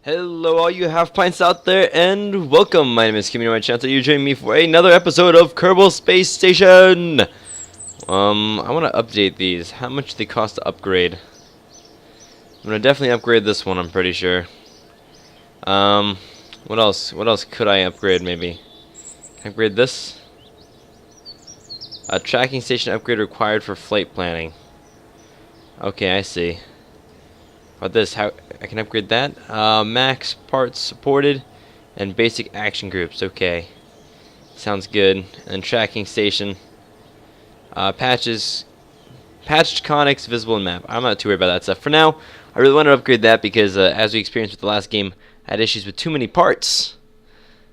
Hello all you half pints out there, and welcome. My name is Kimmy, my channel. You're joining me for another episode of Kerbal Space Station. I want to update these. How much do they cost to upgrade? I'm gonna definitely upgrade this one, I'm pretty sure. What else? What else could I upgrade, maybe? Can I upgrade this? A tracking station upgrade required for flight planning. Okay, I see. About this, how I can upgrade that? Max parts supported and basic action groups. Okay, sounds good. And tracking station, patched conics visible in map. I'm not too worried about that stuff for now. I really want to upgrade that because as we experienced with the last game, I had issues with too many parts.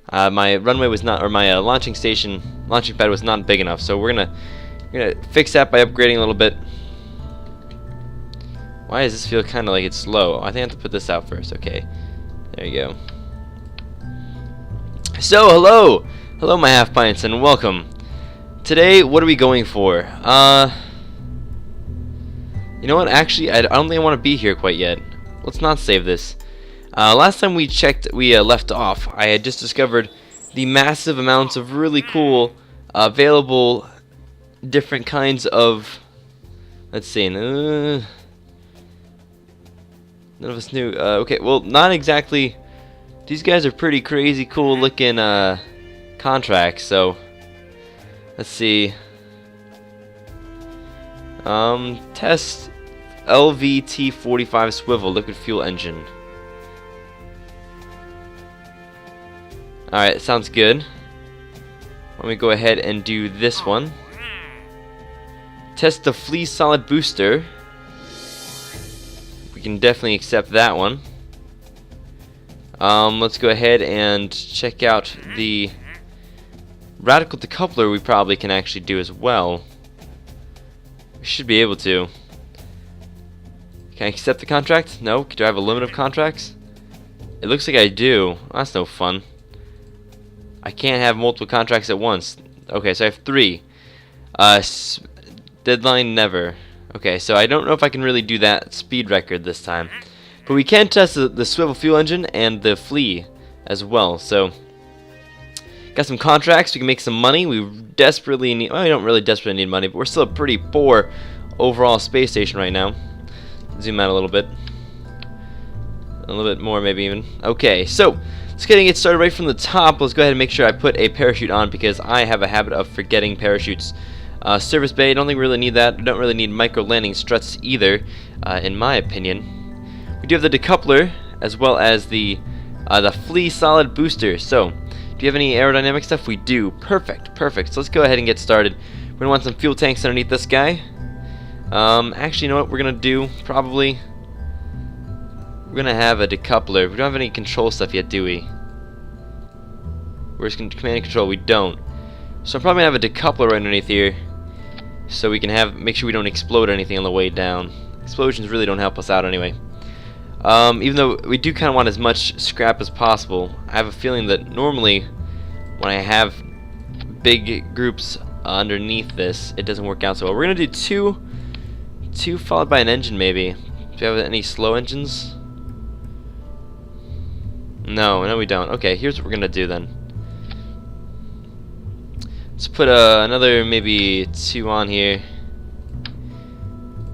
My runway was not, or my launching pad was not big enough. So we're gonna fix that by upgrading a little bit. Why does this feel kind of like it's slow? I think I have to put this out first. Okay, there you go. So, hello my half pints, and welcome. Today, what are we going for? You know what? Actually, I don't think I want to be here quite yet. Let's not save this. Last time we checked, we left off. I had just discovered the massive amounts of really cool, available, different kinds of. Let's see. None of us knew. Okay, well, not exactly. These guys are pretty crazy, cool looking contracts. So, let's see. Test LVT-45 swivel liquid fuel engine. Alright, sounds good. Let me go ahead and do this one. Test the Flea solid booster. We can definitely accept that one. Let's go ahead and check out the radical decoupler. We probably can actually do as well. We should be able to. Can I accept the contract? No? Do I have a limit of contracts? It looks like I do. Well, that's no fun. I can't have multiple contracts at once. Okay, so I have 3. Deadline never. Okay, so I don't know if I can really do that speed record this time. But we can test the swivel fuel engine and the Flea as well. So, got some contracts. We can make some money. We desperately need... Well, we don't really desperately need money, but we're still a pretty poor overall space station right now. Zoom out a little bit. A little bit more, maybe even. Okay, so let's get started right from the top. Let's go ahead and make sure I put a parachute on because I have a habit of forgetting parachutes. Service bay, don't think we really need that. We don't really need micro landing struts either, in my opinion. We do have the decoupler as well as the Flea solid booster. So, do you have any aerodynamic stuff? We do. Perfect, perfect. So let's go ahead and get started. We're gonna want some fuel tanks underneath this guy. Actually, you know what we're gonna do? Probably, we're gonna have a decoupler. We don't have any control stuff yet, do we? Where's command and control? We don't. So I'm probably gonna have a decoupler right underneath here, so we can make sure we don't explode anything on the way down. Explosions really don't help us out anyway. Even though we do kind of want as much scrap as possible, I have a feeling that normally when I have big groups underneath this, it doesn't work out so well. We're gonna do two followed by an engine maybe. Do you have any slow engines? No, we don't. Okay, here's what we're gonna do then. Let's put another maybe 2 on here.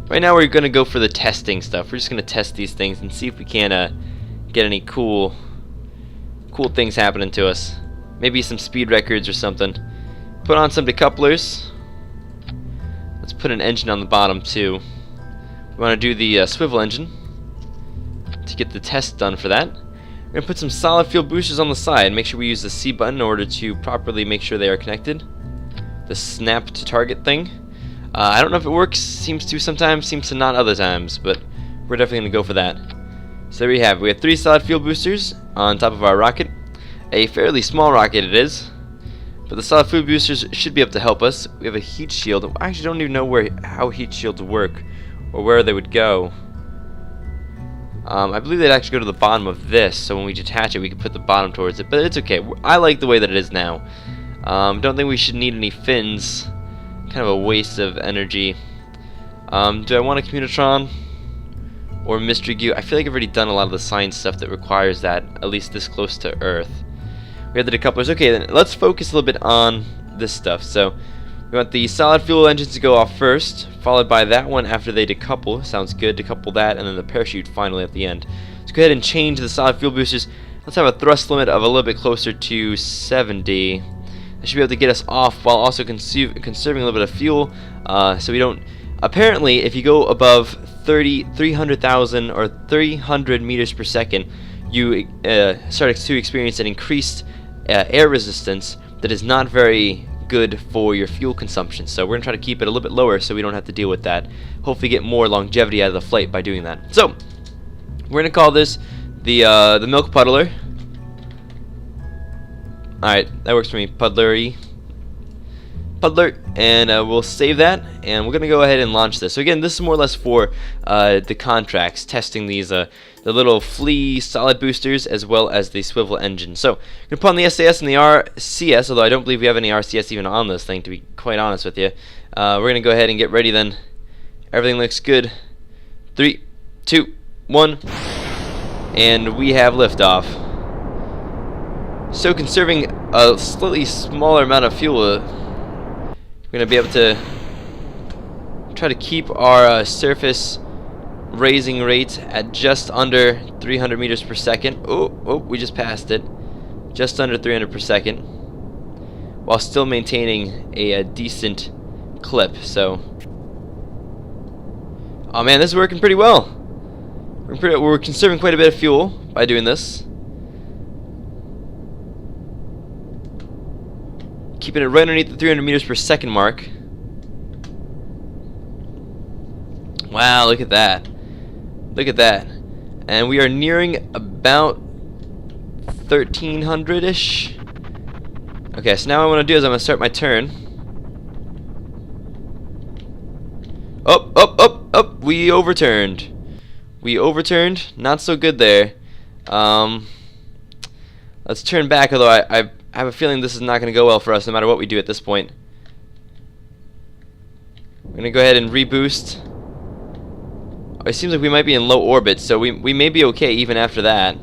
Right now we're gonna go for the testing stuff. We're just gonna test these things and see if we can get any cool things happening to us. Maybe some speed records or something. Put on some decouplers. Let's put an engine on the bottom too. We want to do the swivel engine to get the test done for that. We're gonna put some solid fuel boosters on the side. Make sure we use the C button in order to properly make sure they are connected. The snap to target thing. I don't know if it works. Seems to sometimes, seems to not other times, but we're definitely gonna go for that. So there we have. We have 3 solid fuel boosters on top of our rocket. A fairly small rocket it is, but the solid fuel boosters should be able to help us. We have a heat shield. I actually don't even know how heat shields work or where they would go. I believe they'd actually go to the bottom of this, so when we detach it, we can put the bottom towards it. But it's okay. I like the way that it is now. Don't think we should need any fins. Kind of a waste of energy. Do I want a Communitron? or mystery goo. I feel like I've already done a lot of the science stuff that requires that, at least this close to Earth. We have the decouplers. Okay, then let's focus a little bit on this stuff. So we want the solid fuel engines to go off first, followed by that one after they decouple. Sounds good, decouple that, and then the parachute finally at the end. Let's go ahead and change the solid fuel boosters. Let's have a thrust limit of a little bit closer to 70. That should be able to get us off while also conserving a little bit of fuel, so we don't... Apparently, if you go above 300,000 or 300 meters per second, you start to experience an increased air resistance that is not very good for your fuel consumption. So we're going to try to keep it a little bit lower so we don't have to deal with that. Hopefully get more longevity out of the flight by doing that. So we're going to call this the Milk Puddler. Alright, that works for me. Puddler, and we'll save that, and we're going to go ahead and launch this. So again, this is more or less for the contracts, testing these the little flea solid boosters as well as the swivel engine. So, we're going to put on the SAS and the RCS, although I don't believe we have any RCS even on this thing, to be quite honest with you. We're going to go ahead and get ready then. Everything looks good. 3, 2, 1, and we have liftoff. So conserving a slightly smaller amount of fuel, we're going to be able to try to keep our surface raising rate at just under 300 meters per second. Oh, we just passed it. Just under 300 per second, while still maintaining a decent clip. So, oh man, this is working pretty well. We're conserving quite a bit of fuel by doing this. Keeping it right underneath the 300 meters per second mark. Wow, look at that. Look at that. And we are nearing about 1300-ish. Okay, so now what I want to do is I'm going to start my turn. Up. We overturned. Not so good there. Let's turn back, although I have a feeling this is not going to go well for us no matter what we do at this point. We're going to go ahead and reboost. Oh, it seems like we might be in low orbit, so we may be okay even after that.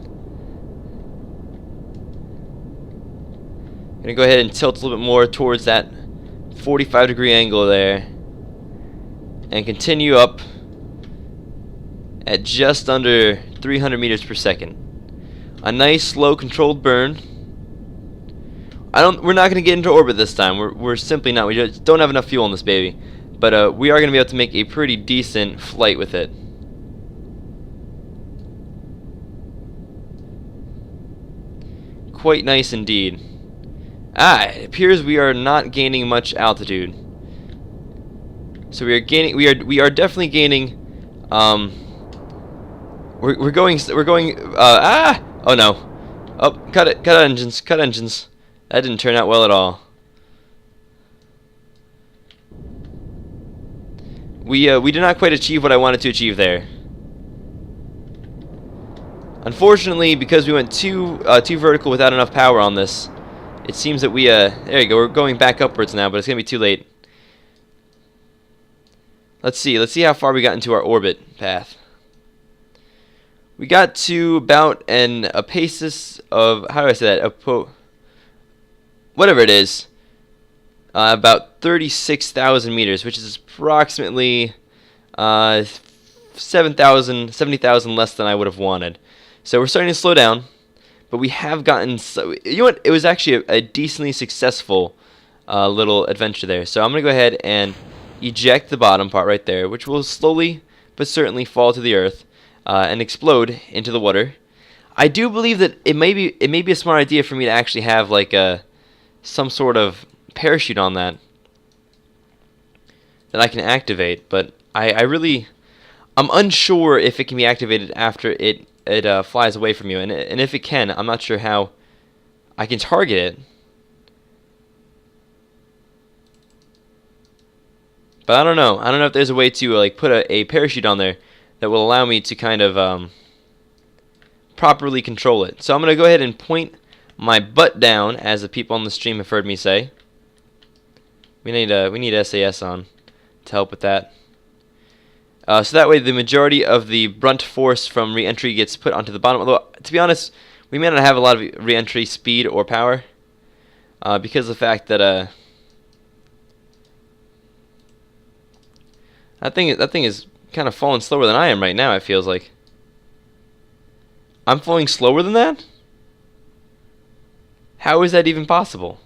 Going to go ahead and tilt a little bit more towards that 45-degree angle there. And continue up at just under 300 meters per second. A nice, slow, controlled burn. We're not going to get into orbit this time. We're simply not. We just don't have enough fuel in this baby. But we are going to be able to make a pretty decent flight with it. Quite nice indeed. It appears we are not gaining much altitude. So we are gaining. We are definitely gaining. We're going. Oh no. Oh, cut it. Cut engines. Cut engines. That didn't turn out well at all. We did not quite achieve what I wanted to achieve there. Unfortunately, because we went too vertical without enough power on this, it seems that there you go. We're going back upwards now, but it's gonna be too late. Let's see how far we got into our orbit path. We got to about a paces of, how do I say that? Whatever it is, about 36,000 meters, which is approximately 70,000 less than I would have wanted. So we're starting to slow down, but we have gotten, you know what? It was actually a decently successful little adventure there. So I'm gonna go ahead and eject the bottom part right there, which will slowly but certainly fall to the earth and explode into the water. I do believe that it may be a smart idea for me to actually have like some sort of parachute on that I can activate, but I'm unsure if it can be activated after it flies away from you, and if it can, I'm not sure how I can target it. But I don't know. I don't know if there's a way to like put a parachute on there that will allow me to kind of properly control it. So I'm gonna go ahead and point my butt down, as the people on the stream have heard me say. We need SAS on to help with that. So that way the majority of the brunt force from re-entry gets put onto the bottom. Although, to be honest, we may not have a lot of re-entry speed or power because of the fact that that thing is kind of falling slower than I am right now, it feels like. I'm falling slower than that? How is that even possible?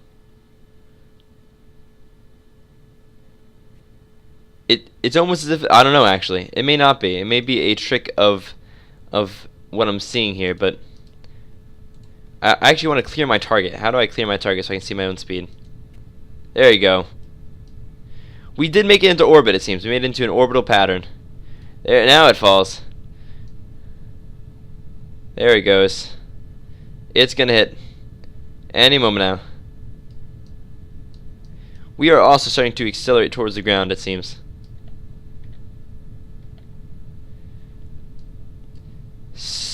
It's almost as if, I don't know actually. It may not be. It may be a trick of what I'm seeing here, but I actually want to clear my target. How do I clear my target so I can see my own speed? There you go. We did make it into orbit, it seems. We made it into an orbital pattern. There, now it falls. There it goes. It's gonna hit any moment now. We are also starting to accelerate towards the ground, it seems.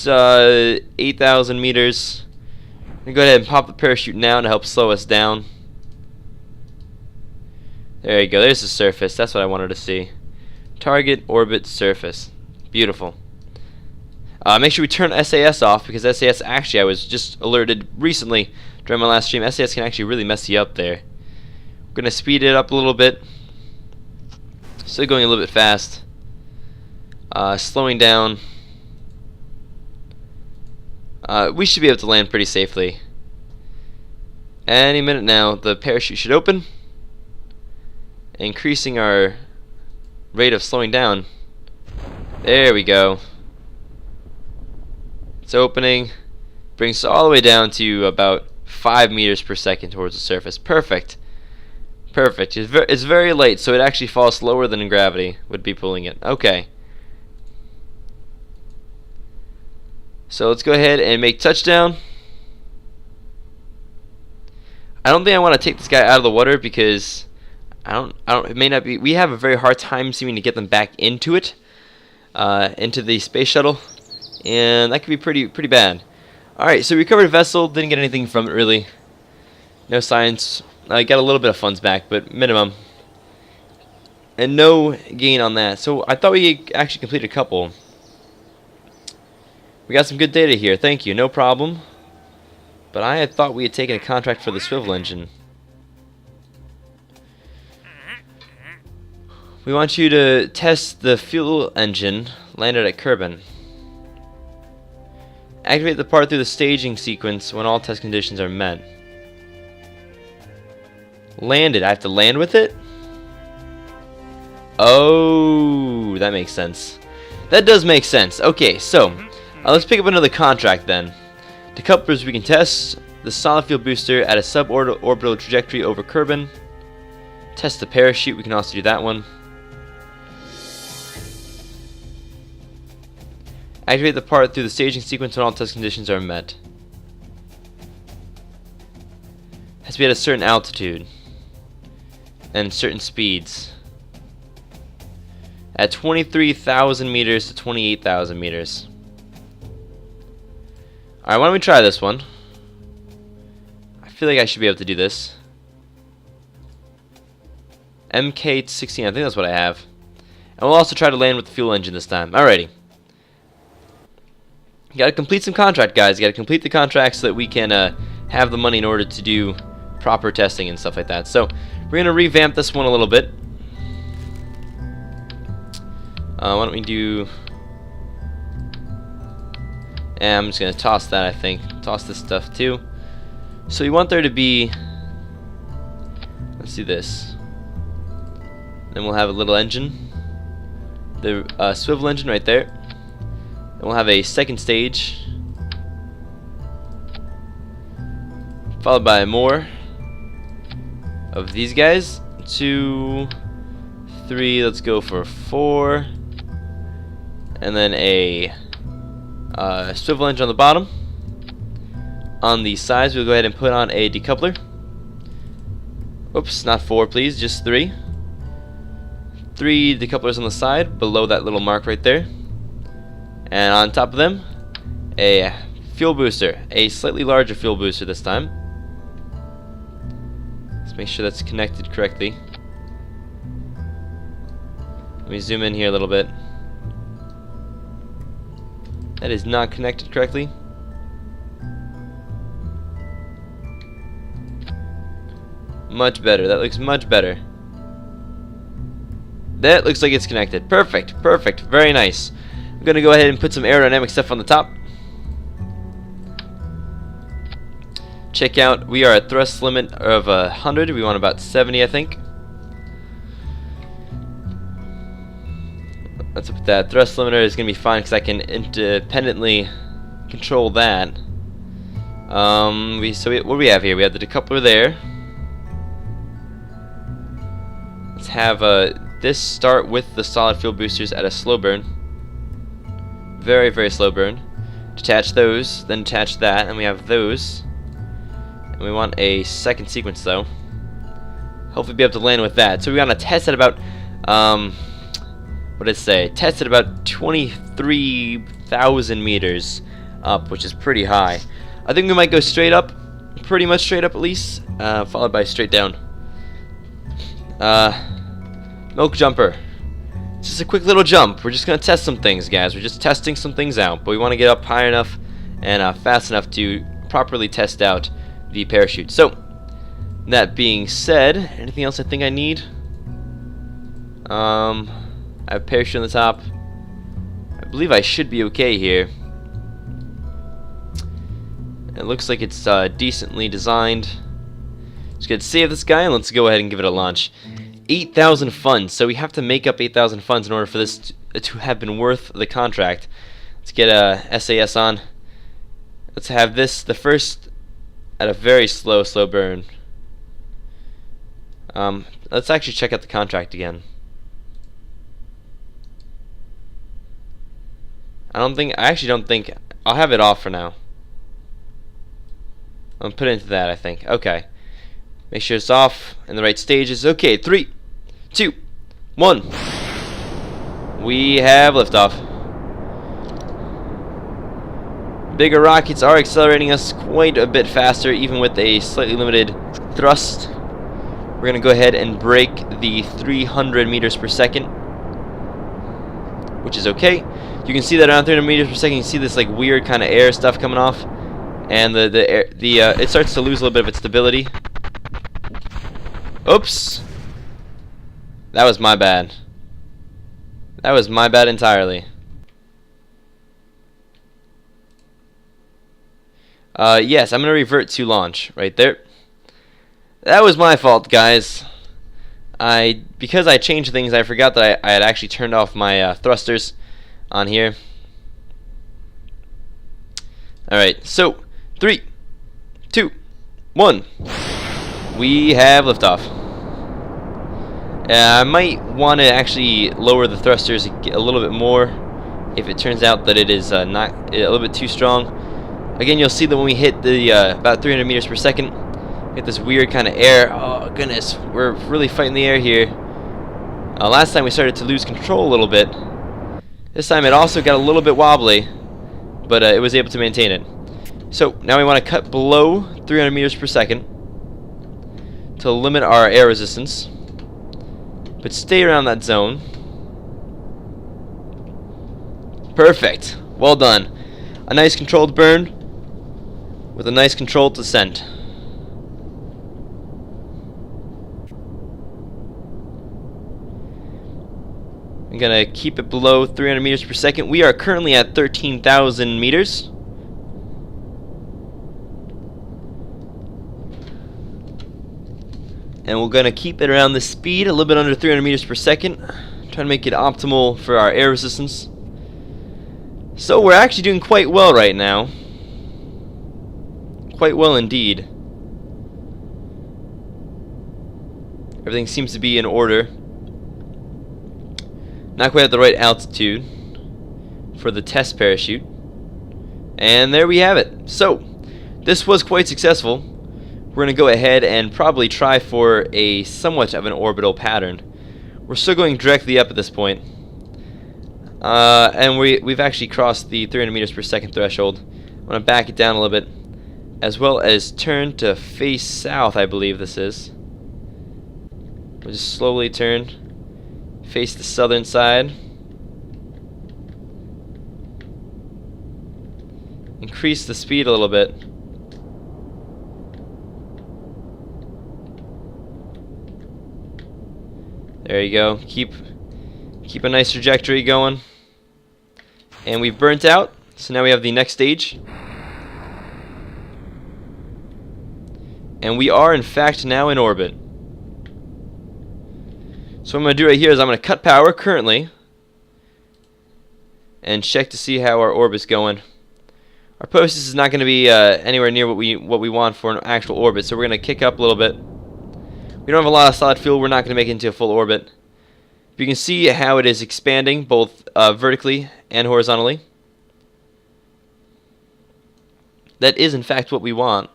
8,000 meters. I'm gonna go ahead and pop the parachute now to help slow us down. There you go. There's the surface. That's what I wanted to see. Target, orbit, surface. Beautiful. Make sure we turn SAS off, because SAS, actually, I was just alerted recently during my last stream, SAS can actually really mess you up there. We're going to speed it up a little bit. Still going a little bit fast. Slowing down. We should be able to land pretty safely. Any minute now, the parachute should open, increasing our rate of slowing down. There we go. It's opening. Brings us all the way down to about 5 meters per second towards the surface. Perfect. Perfect. It's very light, so it actually falls slower than gravity would be pulling it. Okay. So let's go ahead and make touchdown. I don't think I want to take this guy out of the water because it may not be. We have a very hard time seeming to get them back into it, into the space shuttle, and that could be pretty bad. All right, so we recovered a vessel. Didn't get anything from it really. No science. I got a little bit of funds back, but minimum, and no gain on that. So I thought we actually completed a couple. We got some good data here. Thank you. No problem. But I had thought we had taken a contract for the swivel engine. We want you to test the fuel engine landed at Kerbin. Activate the part through the staging sequence when all test conditions are met. Landed. I have to land with it? Oh, that makes sense. That does make sense. Okay, so let's pick up another contract then. Decouplers, we can test the solid fuel booster at a suborbital trajectory over Kerbin. Test the parachute, we can also do that one. Activate the part through the staging sequence when all test conditions are met. Has to be at a certain altitude and certain speeds. At 23,000 meters to 28,000 meters. Alright, why don't we try this one? I feel like I should be able to do this. MK16, I think that's what I have. And we'll also try to land with the fuel engine this time. Alrighty. You gotta complete some contract, guys. You gotta complete the contract so that we can have the money in order to do proper testing and stuff like that. So, we're gonna revamp this one a little bit. Why don't we do... And I'm just going to toss that, I think. Toss this stuff too. So you want there to be... Let's do this. Then we'll have a little engine. The swivel engine right there. Then we'll have a second stage. Followed by more of these guys. 2, 3, let's go for 4. And then a... swivel engine on the bottom. On the sides, we'll go ahead and put on a decoupler. Oops, not 4, please, just 3. 3 decouplers on the side, below that little mark right there. And on top of them, a fuel booster. A slightly larger fuel booster this time. Let's make sure that's connected correctly. Let me zoom in here a little bit. That is not connected correctly. Much better. That looks much better. That looks like it's connected. Perfect. Perfect. Very nice. I'm going to go ahead and put some aerodynamic stuff on the top. Check out, we are at thrust limit of 100. We want about 70, I think. Let's put that. Thrust limiter is going to be fine because I can independently control that. What do we have here? We have the decoupler there. Let's have this start with the solid fuel boosters at a slow burn. Very, very slow burn. Detach those, then detach that, and we have those. And we want a second sequence though. Hopefully be able to land with that. So we want to test at about, what did it say? Test at about 23,000 meters up, which is pretty high. I think we might go straight up, pretty much straight up at least, followed by straight down. Milk jumper. It's just a quick little jump. We're just going to test some things, guys. We're just testing some things out. But we want to get up high enough and fast enough to properly test out the parachute. So, that being said, anything else I think I need? I have parachute on the top. I believe I should be okay here. It looks like it's decently designed. Just gonna save this guy and let's go ahead and give it a launch. 8,000 funds, so we have to make up 8,000 funds in order for this to have been worth the contract. Let's get SAS on. Let's have this, the first, at a very slow burn. Let's actually check out the contract again. I actually don't think, I'll have it off for now. I'll put it into that, I think. Okay. Make sure it's off in the right stages. Okay, 3, 2, 1. We have liftoff. Bigger rockets are accelerating us quite a bit faster, even with a slightly limited thrust. We're going to go ahead and break the 300 meters per second, which is okay. You can see that around 300 meters per second, you can see this like weird kind of air stuff coming off, and it starts to lose a little bit of its stability. Oops. That was my bad. That was my bad entirely. Yes, I'm going to revert to launch right there. That was my fault, guys. Because I changed things, I forgot that I had actually turned off my thrusters on here. Alright, so 3, 2, 1. We have liftoff. I might want to actually lower the thrusters a little bit more if it turns out that it is not a little bit too strong. Again, you'll see that when we hit the about 300 meters per second, we get this weird kind of air. Oh goodness, we're really fighting the air here. Last time we started to lose control a little bit. This time it also got a little bit wobbly, but it was able to maintain it. So now we want to cut below 300 meters per second to limit our air resistance, but stay around that zone. Perfect. Well done. A nice controlled burn with a nice controlled descent. I'm gonna keep it below 300 meters per second. We are currently at 13,000 meters. And we're gonna keep it around this speed, a little bit under 300 meters per second. Trying to make it optimal for our air resistance. So we're actually doing quite well right now. Quite well indeed. Everything seems to be in order. Not quite at the right altitude for the test parachute. And there we have it. So, this was quite successful. We're going to go ahead and probably try for a somewhat of an orbital pattern. We're still going directly up at this point. And we've actually crossed the 300 meters per second threshold. I'm going to back it down a little bit, as well as turn to face south, I believe this is. We'll just slowly turn, face the southern side. increase the speed a little bit. There you go. Keep a nice trajectory going. And we've burnt out, so now we have the next stage. And we are in fact now in orbit. So what I'm going to do right here is I'm going to cut power currently and check to see how our orbit's going. Our process is not going to be anywhere near what we want for an actual orbit, so we're going to kick up a little bit. We don't have a lot of solid fuel, we're not going to make it into a full orbit. But you can see how it is expanding both vertically and horizontally. That is in fact what we want.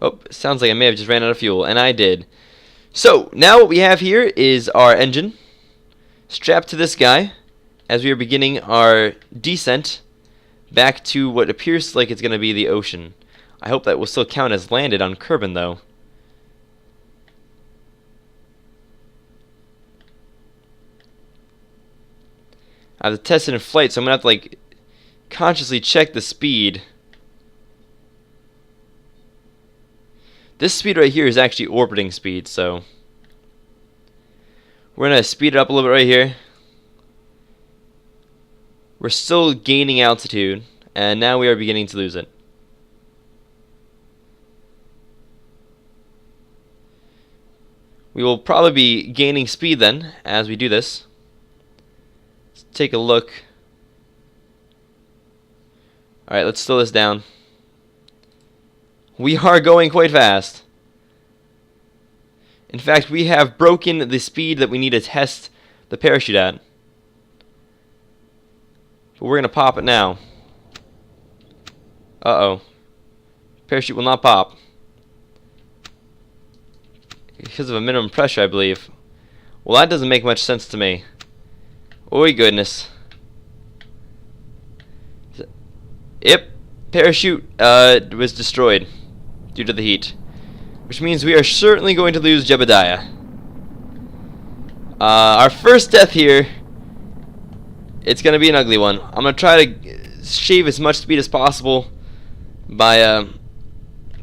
Oh, sounds like I may have just ran out of fuel, and I did. So, now what we have here is our engine strapped to this guy as we are beginning our descent back to what appears like it's going to be the ocean. I hope that will still count as landed on Kerbin, though. I have to test it in flight, so I'm going to have to, like, consciously check the speed. This speed right here is actually orbiting speed, so we're going to speed it up a little bit right here. We're still gaining altitude, and now we are beginning to lose it. We will probably be gaining speed then as we do this. Let's take a look. Alright, let's slow this down. We are going quite fast. In fact, we have broken the speed that we need to test the parachute at. But we're going to pop it now. Uh-oh. Parachute will not pop. Because of a minimum pressure, I believe. Well, that doesn't make much sense to me. Oh, goodness. Yep. Parachute was destroyed due to the heat. Which means we are certainly going to lose Jebediah. Our first death here, it's going to be an ugly one. I'm going to try to shave as much speed as possible by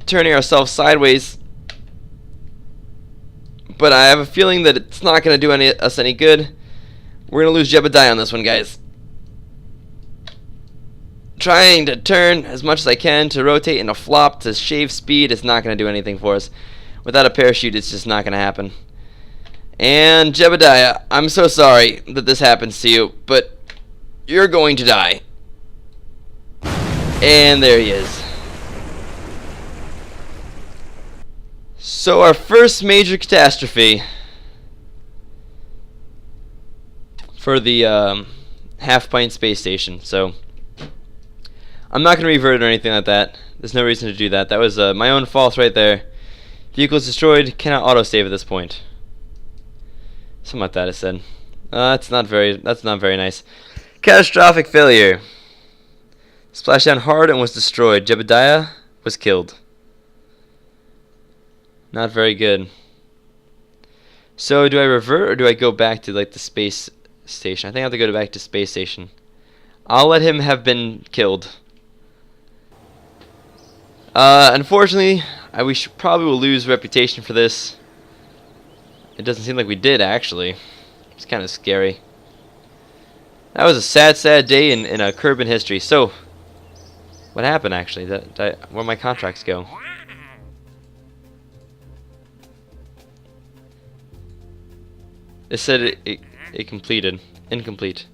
turning ourselves sideways. But I have a feeling that it's not going to do us any good. We're going to lose Jebediah on this one, guys. Trying to turn as much as I can to rotate and to flop to shave speed is not going to do anything for us. Without a parachute, it's just not going to happen. And Jebediah, I'm so sorry that this happens to you, but you're going to die. And there he is. So our first major catastrophe for the Half-Pint space station. So I'm not going to revert or anything like that. There's no reason to do that. That was my own fault right there. Vehicle is destroyed. Cannot autosave at this point. Something like that I said. That's not very nice. Catastrophic failure. Splashed down hard and was destroyed. Jebediah was killed. Not very good. So do I revert or do I go back to like the space station? I think I have to go back to space station. I'll let him have been killed. Unfortunately, we probably will lose reputation for this. It doesn't seem like we did, actually. It's kind of scary. That was a sad, sad day in Kerbin history. So, what happened, actually? Where'd my contracts go? It said it completed. Incomplete.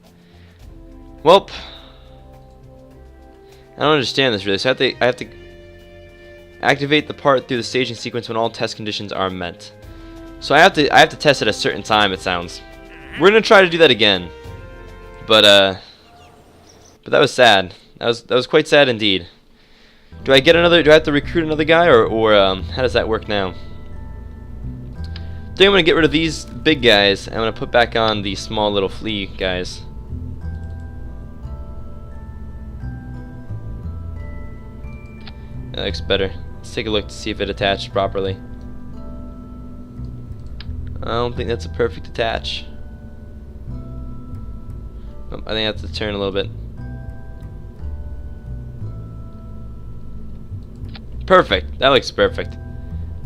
Welp. I don't understand this really. So I have to activate the part through the staging sequence when all test conditions are met. So I have to test it at a certain time, it sounds. We're gonna try to do that again. But that was sad. That was quite sad indeed. Do I have to recruit another guy or how does that work now? I think I'm gonna get rid of these big guys. I'm gonna put back on the small little flea guys. That looks better. Let's take a look to see if it attached properly. I don't think that's a perfect attach. I think I have to turn a little bit. Perfect. That looks perfect.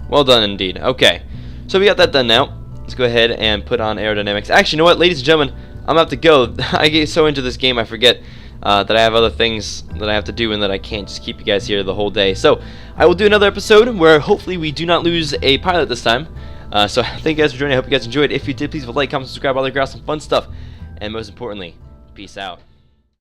Well done indeed. Okay. So we got that done now. Let's go ahead and put on aerodynamics. Actually, you know what, ladies and gentlemen? I'm going to have to go. I get so into this game I forget that I have other things that I have to do and that I can't just keep you guys here the whole day. So I will do another episode where hopefully we do not lose a pilot this time. So thank you guys for joining. I hope you guys enjoyed. If you did, please leave a like, comment, subscribe, all the grass, some fun stuff. And most importantly, peace out.